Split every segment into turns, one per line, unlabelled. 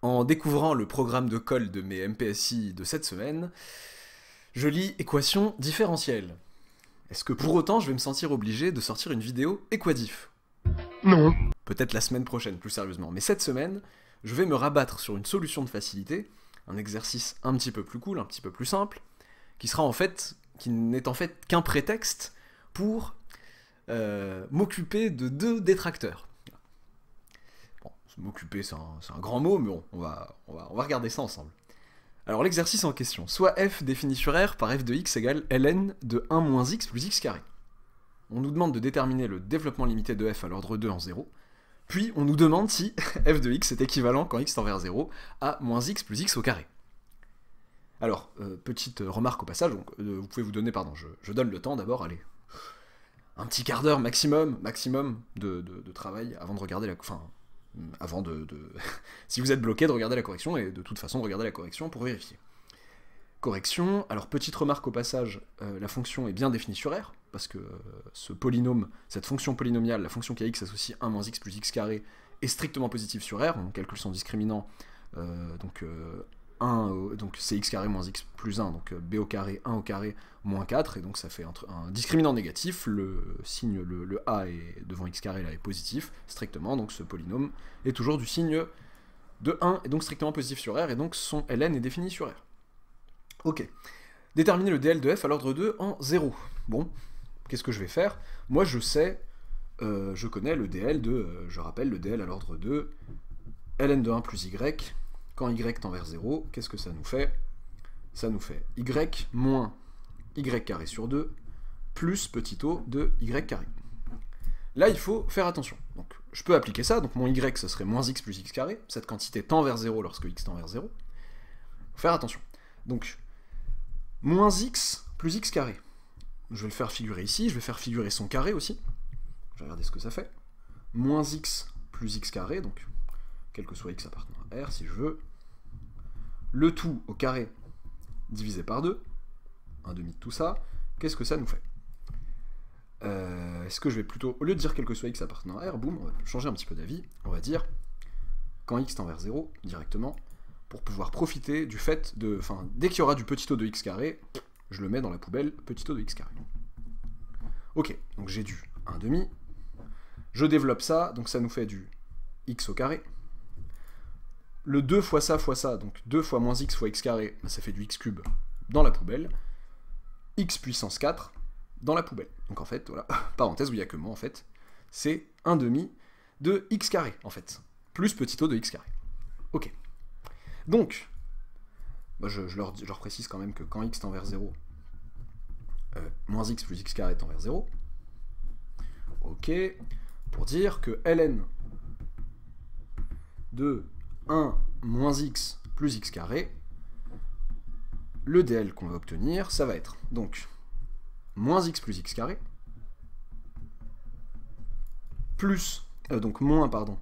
En découvrant le programme de colle de mes MPSI de cette semaine, je lis équation différentielle. Est-ce que pour autant je vais me sentir obligé de sortir une vidéo équadif?
Non.
Peut-être la semaine prochaine, plus sérieusement. Mais cette semaine, je vais me rabattre sur une solution de facilité, un exercice un petit peu plus cool, un petit peu plus simple, qui n'est en fait qu'un prétexte pour m'occuper de deux détracteurs. Bon, m'occuper c'est un grand mot, mais bon, on va regarder ça ensemble. Alors l'exercice en question, soit f défini sur R par f de x égale ln de 1 moins x plus x carré. On nous demande de déterminer le développement limité de f à l'ordre 2 en 0, puis on nous demande si f de x est équivalent quand x tend vers 0 à moins x plus x au carré. Alors, petite remarque au passage, donc, vous pouvez vous donner, pardon, je donne le temps d'abord, allez, un petit quart d'heure maximum de travail avant de regarder la... Enfin, avant si vous êtes bloqué, de regarder la correction, et de toute façon de regarder la correction pour vérifier. Correction, alors petite remarque au passage, la fonction est bien définie sur R, parce que ce polynôme, cette fonction polynomiale, la fonction qui a x associe 1 moins x plus x carré, est strictement positive sur R, on calcule son discriminant, donc c'est x carré moins x plus 1, donc b au carré, 1 au carré, moins 4, et donc ça fait un discriminant négatif, le signe, le a est devant x carré là est positif, strictement, donc ce polynôme est toujours du signe de 1, et donc strictement positif sur R, et donc son ln est défini sur R. Ok. Déterminer le dl de f à l'ordre 2 en 0. Bon, qu'est-ce que je vais faire? Moi je sais, je connais le dl de, je rappelle, le dl à l'ordre 2, ln de 1 plus y, quand y tend vers 0, qu'est-ce que ça nous fait? Ça nous fait y moins y carré sur 2, plus petit o de y carré. Là, il faut faire attention. Donc, je peux appliquer ça, donc mon y, ce serait moins x plus x carré, cette quantité tend vers 0 lorsque x tend vers 0. Faut faire attention. Donc, moins x plus x carré. Je vais le faire figurer ici, je vais faire figurer son carré aussi. Je vais regarder ce que ça fait. Moins x plus x carré, donc quel que soit x appartenant à R, si je veux. Le tout au carré divisé par 2, un demi de tout ça, qu'est-ce que ça nous fait? Est-ce que je vais plutôt, au lieu de dire quel que soit x appartenant à R, boum, on va changer un petit peu d'avis, on va dire quand x tend vers 0, directement, pour pouvoir profiter du fait de, enfin, dès qu'il y aura du petit o de x carré, je le mets dans la poubelle, petit o de x carré. Ok, donc j'ai du 1 demi, je développe ça, donc ça nous fait du x au carré, le 2 fois ça, donc 2 fois moins x fois x carré, ça fait du x cube dans la poubelle, x puissance 4 dans la poubelle. Donc en fait, voilà, parenthèse où il n'y a que moi en fait, c'est 1 demi de x carré en fait, plus petit o de x carré. Ok. Donc, bah je leur précise quand même que quand x tend vers 0, moins x plus x carré tend vers 0. Ok. Pour dire que ln de 1 moins x plus x carré, le dl qu'on va obtenir, ça va être donc moins x plus x carré, plus, donc moins, pardon,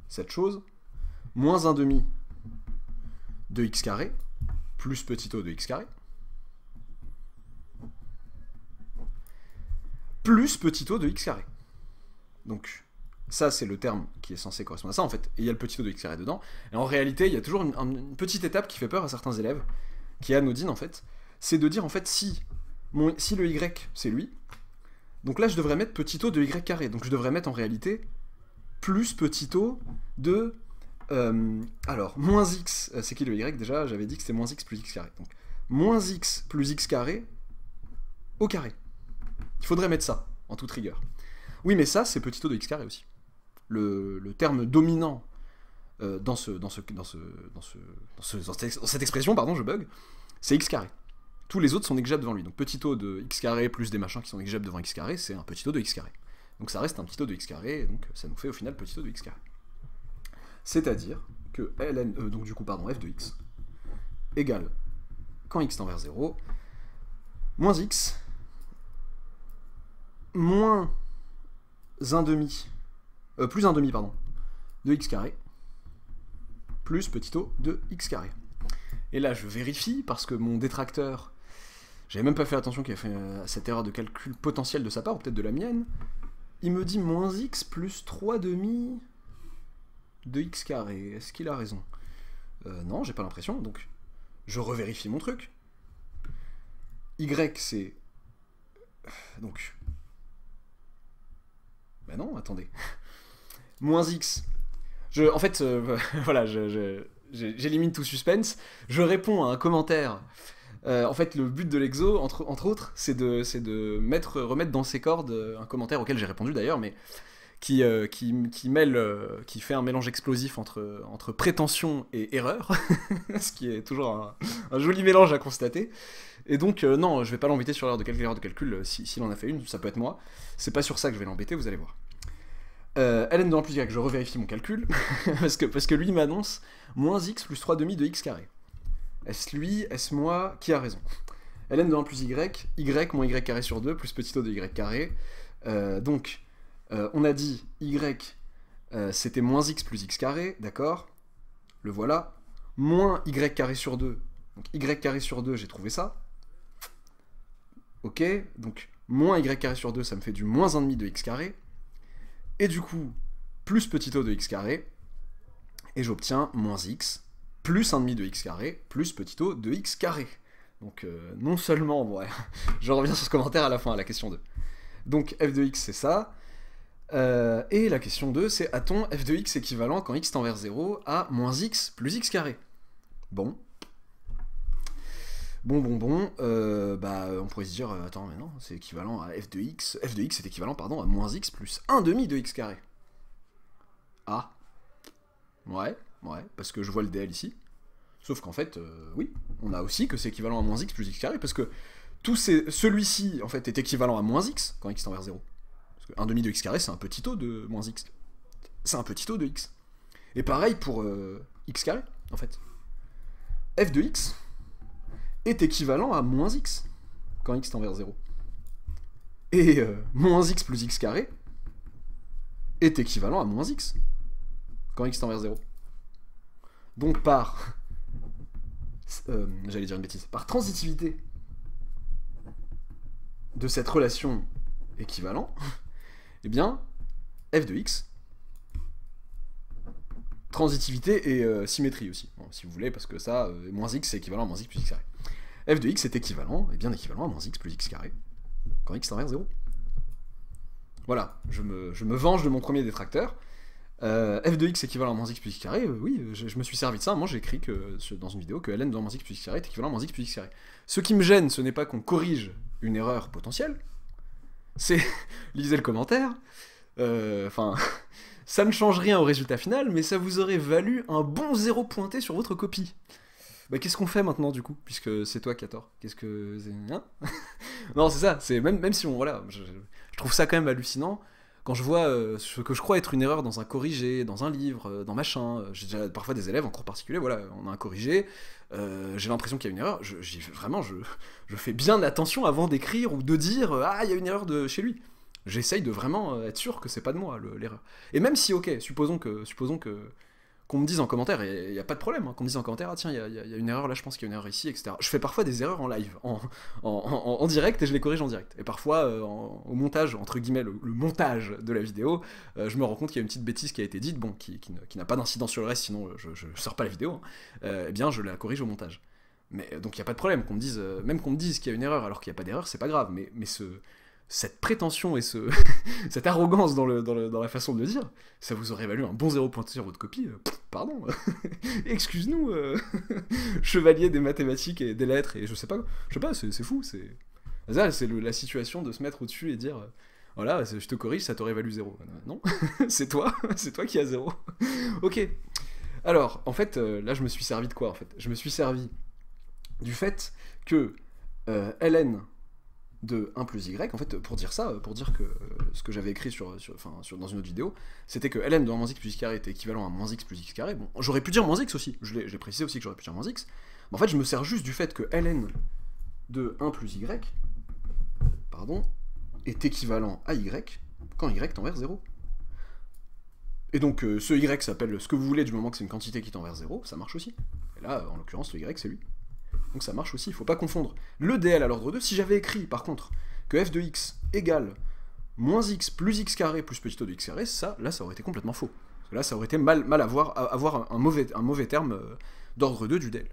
cette chose, moins 1 demi de x carré, plus petit o de x carré, plus petit o de x carré. Donc, ça, c'est le terme qui est censé correspondre à ça, en fait, et il y a le petit o de x carré dedans. Et en réalité, il y a toujours une petite étape qui fait peur à certains élèves, qui est anodine, en fait, c'est de dire, en fait, si le y, c'est lui, donc là, je devrais mettre petit o de y carré, donc je devrais mettre, en réalité, plus petit o de... alors, moins x, c'est qui le y, déjà? J'avais dit que c'était moins x plus x carré. Donc, moins x plus x carré au carré. Il faudrait mettre ça, en toute rigueur. Oui, mais ça, c'est petit o de x carré aussi. Le terme dominant dans cette expression, pardon, je bug, c'est x carré. Tous les autres sont négligeables devant lui. Donc petit o de x carré plus des machins qui sont négligeables devant x carré, c'est un petit o de x carré. Donc ça reste un petit o de x carré, et donc ça nous fait au final petit o de x carré. C'est-à-dire que ln, donc du coup, pardon, f de x égale, quand x tend vers 0, moins x, moins 1 demi, plus 1 demi, pardon, de x carré, plus petit o de x carré. Et là, je vérifie, parce que mon détracteur, j'avais même pas fait attention qu'il a fait cette erreur de calcul potentiel de sa part, ou peut-être de la mienne, il me dit moins x plus 3 demi de x carré. Est-ce qu'il a raison? Non, j'ai pas l'impression, donc je revérifie mon truc. Y, c'est... Donc... Bah non, attendez. Moins X. En fait, voilà, j'élimine tout suspense. Je réponds à un commentaire. En fait, le but de l'exo, entre autres, c'est de remettre dans ses cordes un commentaire auquel j'ai répondu d'ailleurs, mais qui fait un mélange explosif entre prétention et erreur, ce qui est toujours un joli mélange à constater. Et donc, non, je vais pas l'embêter sur l'erreur de calcul, s'il en a fait une, ça peut être moi. C'est pas sur ça que je vais l'embêter, vous allez voir. ln de 1 plus y, je revérifie mon calcul, parce que lui m'annonce moins x plus 3 demi de x carré. Est-ce lui, est-ce moi, qui a raison? ln de 1 plus y moins y carré sur 2, plus petit o de y carré. Donc, on a dit y, c'était moins x plus x carré, d'accord? Le voilà. Moins y carré sur 2, donc y carré sur 2, j'ai trouvé ça. Ok, donc moins y carré sur 2, ça me fait du moins 1,5 de x carré. Et du coup, plus petit o de x carré, et j'obtiens moins x, plus 1,5 de x carré, plus petit o de x carré. Donc non seulement, ouais, je reviens sur ce commentaire à la fin, à la question 2. Donc f de x, c'est ça. Et la question 2, c'est a-t-on f de x équivalent quand x tend vers 0 à moins x plus x carré? Bon. Bon, on pourrait se dire, attends, mais non, c'est équivalent à f de x est équivalent, pardon, à moins x plus 1,5 de x carré. Ah. Ouais, parce que je vois le DL ici. Sauf qu'en fait, oui, on a aussi que c'est équivalent à moins x plus x carré, parce que celui-ci, en fait, est équivalent à moins x quand x tend vers 0. Parce que 1,5 de x carré, c'est un petit o de moins x. C'est un petit o de x. Et pareil pour x carré, en fait. F de x est équivalent à moins x quand x tend vers 0. Et moins x plus x carré est équivalent à moins x quand x tend vers 0. Donc par... j'allais dire une bêtise. Par transitivité de cette relation équivalent, eh bien, f de x, transitivité et symétrie aussi, bon, si vous voulez, parce que ça, moins x c'est équivalent à moins x plus x carré. F de x est équivalent, et bien équivalent à moins x plus x carré, quand x tend vers 0. Voilà, je me venge de mon premier détracteur. F de x équivalent à moins x plus x carré, oui, je me suis servi de ça. Moi j'ai écrit dans une vidéo que ln de moins x plus x carré est équivalent à moins x plus x carré. Ce qui me gêne, ce n'est pas qu'on corrige une erreur potentielle, c'est... lisez le commentaire, enfin... ça ne change rien au résultat final, mais ça vous aurait valu un bon 0 pointé sur votre copie. Bah qu'est-ce qu'on fait maintenant du coup, puisque c'est toi qui as tort? Qu'est-ce que... Hein? Non, c'est ça, c'est même si on... Voilà, je trouve ça quand même hallucinant, quand je vois ce que je crois être une erreur dans un corrigé, dans un livre, dans machin, j'ai déjà parfois des élèves en cours particulier, voilà, on a un corrigé, j'ai l'impression qu'il y a une erreur, je fais bien attention avant d'écrire ou de dire « Ah, il y a une erreur chez lui ». J'essaye de vraiment être sûr que c'est pas de moi l'erreur. Et même si, ok, supposons qu'on me dise en commentaire, et il n'y a pas de problème, hein, qu'on me dise en commentaire, ah tiens, il y a une erreur là, je pense qu'il y a une erreur ici, etc. Je fais parfois des erreurs en live, en direct, et je les corrige en direct. Et parfois, au montage, entre guillemets, le montage de la vidéo, je me rends compte qu'il y a une petite bêtise qui a été dite, bon, qui n'a pas d'incidence sur le reste, sinon je sors pas la vidéo, hein, eh bien je la corrige au montage. Mais, donc il n'y a pas de problème, même qu'on me dise qu'il y a une erreur alors qu'il n'y a pas d'erreur, c'est pas grave, mais cette prétention et cette arrogance dans la façon de le dire, ça vous aurait valu un bon 0 pointé sur votre copie. Pardon, excuse-nous, chevalier des mathématiques et des lettres, et je sais pas, c'est fou, c'est la situation de se mettre au-dessus et dire, voilà, je te corrige, ça t'aurait valu 0. Non, c'est toi qui as 0. Ok, alors, en fait, là je me suis servi de quoi, en fait? Je me suis servi du fait que ln de 1 plus y, en fait, pour dire que ce que j'avais écrit dans une autre vidéo, c'était que ln de 1 moins x plus x carré était équivalent à moins x plus x carré. Bon, j'aurais pu dire moins x aussi, j'ai précisé aussi que j'aurais pu dire moins x, mais en fait, je me sers juste du fait que ln de 1 plus y, est équivalent à y quand y tend vers 0. Et donc, ce y s'appelle ce que vous voulez du moment que c'est une quantité qui tend vers 0, ça marche aussi. Et là, en l'occurrence, le y, c'est lui. Donc ça marche aussi, il ne faut pas confondre le DL à l'ordre 2. Si j'avais écrit, par contre, que f de x égale moins x plus x carré plus petit o de x carré, là, ça aurait été complètement faux. Parce que là, ça aurait été mal avoir un mauvais terme d'ordre 2 du DEL.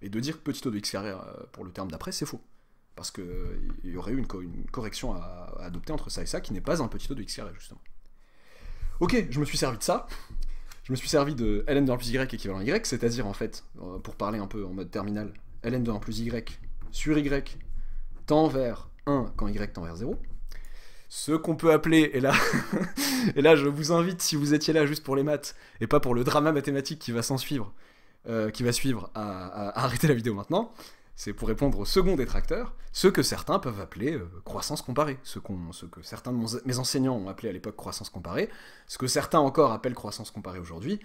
Et de dire que petit O de x carré pour le terme d'après, c'est faux. Parce qu'il y aurait eu une correction à adopter entre ça et ça, qui n'est pas un petit O de x carré, justement. Ok, je me suis servi de ça. Je me suis servi de ln de 1 plus y équivalent y, c'est-à-dire, en fait, pour parler un peu en mode terminal, ln de 1 plus y sur y tend vers 1 quand y tend vers 0. Ce qu'on peut appeler, et là, et là je vous invite, si vous étiez là juste pour les maths, et pas pour le drama mathématique qui va suivre, à arrêter la vidéo maintenant, c'est pour répondre au second détracteur, ce que certains peuvent appeler croissance comparée, ce que certains de mes enseignants ont appelé à l'époque croissance comparée, ce que certains encore appellent croissance comparée aujourd'hui,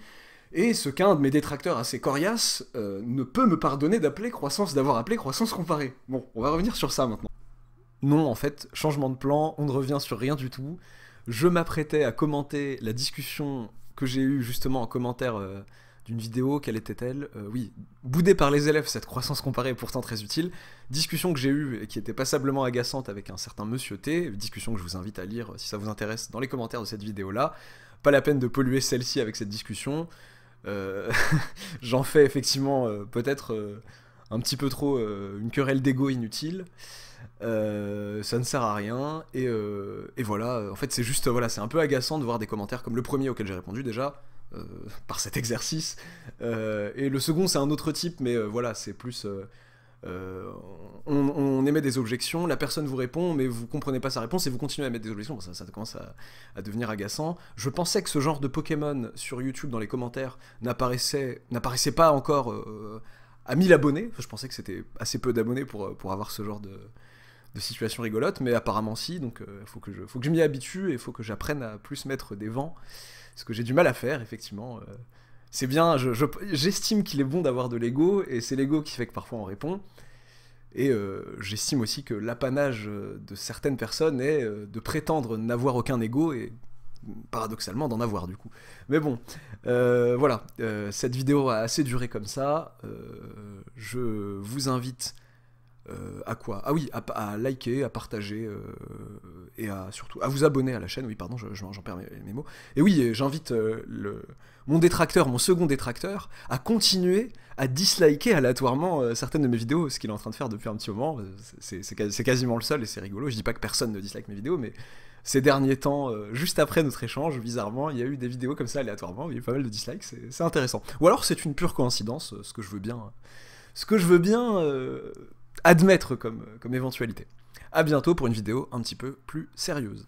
et ce qu'un de mes détracteurs assez coriaces ne peut me pardonner d'avoir appelé croissance comparée. Bon, on va revenir sur ça maintenant. Non, en fait, changement de plan, on ne revient sur rien du tout. Je m'apprêtais à commenter la discussion que j'ai eue justement en commentaire d'une vidéo, quelle était-elle oui, boudée par les élèves, cette croissance comparée est pourtant très utile. Discussion que j'ai eue et qui était passablement agaçante avec un certain Monsieur T, discussion que je vous invite à lire si ça vous intéresse dans les commentaires de cette vidéo-là. Pas la peine de polluer celle-ci avec cette discussion. J'en fais effectivement peut-être un petit peu trop une querelle d'ego inutile. Ça ne sert à rien, et voilà, en fait c'est juste, voilà, c'est un peu agaçant de voir des commentaires comme le premier auquel j'ai répondu déjà, par cet exercice, et le second c'est un autre type, mais voilà, c'est plus, on émet des objections, la personne vous répond, mais vous comprenez pas sa réponse, et vous continuez à mettre des objections, ça commence à devenir agaçant. Je pensais que ce genre de Pokémon sur YouTube dans les commentaires n'apparaissait pas encore à 1000 abonnés, je pensais que c'était assez peu d'abonnés pour avoir ce genre de situation rigolote, mais apparemment si, donc faut que je m'y habitue, et il faut que j'apprenne à plus mettre des vents, ce que j'ai du mal à faire, effectivement. C'est bien, j'estime qu'il est bon d'avoir de l'ego, et c'est l'ego qui fait que parfois on répond, et j'estime aussi que l'apanage de certaines personnes est de prétendre n'avoir aucun ego, et paradoxalement d'en avoir du coup. Mais bon, voilà, cette vidéo a assez duré comme ça, je vous invite à quoi? Ah oui, à liker, à partager, et surtout à vous abonner à la chaîne, oui pardon, j'en perds mes mots. Et oui, j'invite mon second détracteur, à continuer à disliker aléatoirement certaines de mes vidéos, ce qu'il est en train de faire depuis un petit moment, c'est quasiment le seul et c'est rigolo, je dis pas que personne ne dislike mes vidéos, mais ces derniers temps, juste après notre échange, bizarrement, il y a eu des vidéos comme ça aléatoirement, il y a eu pas mal de dislikes, c'est intéressant. Ou alors c'est une pure coïncidence, ce que je veux bien admettre comme éventualité. A bientôt pour une vidéo un petit peu plus sérieuse.